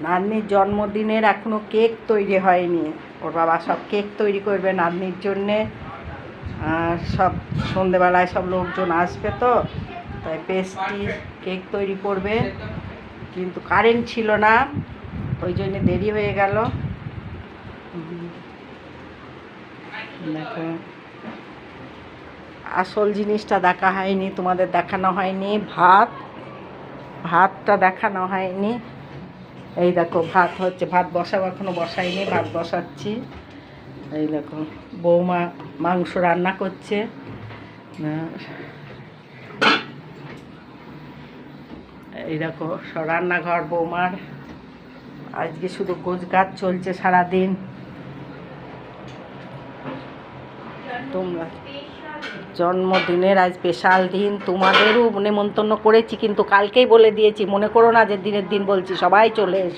নাতনির জন্মদিনের এখনও কেক তৈরি হয়নি। ওর বাবা সব কেক তৈরি করবে নাতনির জন্যে। আর সব সন্ধেবেলায় সব লোকজন আসবে, তো তাই পেস্ট্রি কেক তৈরি করবে, কিন্তু কারেন্ট ছিল না, ওই জন্য দেরি হয়ে গেল। দেখো, আসল জিনিসটা দেখা হয়নি, তোমাদের দেখানো হয়নি। ভাতটা দেখানো হয়নি। এই দেখো ভাত হচ্ছে, ভাত বসাবো, এখনো বসাইনি, ভাত বসাচ্ছি। এই দেখো বৌমা মাংস রান্না করছে। এই দেখো রান্নাঘর বৌমার, আজকে শুধু গোছগাছ চলছে সারাদিন। তোমরা জন্মদিনের আজ স্পেশাল দিন, তোমাদেরও নেমন্তন্ন করেছি, কিন্তু কালকেই বলে দিয়েছি, মনে করো না যে দিনের দিন বলছি, সবাই চলে এসো।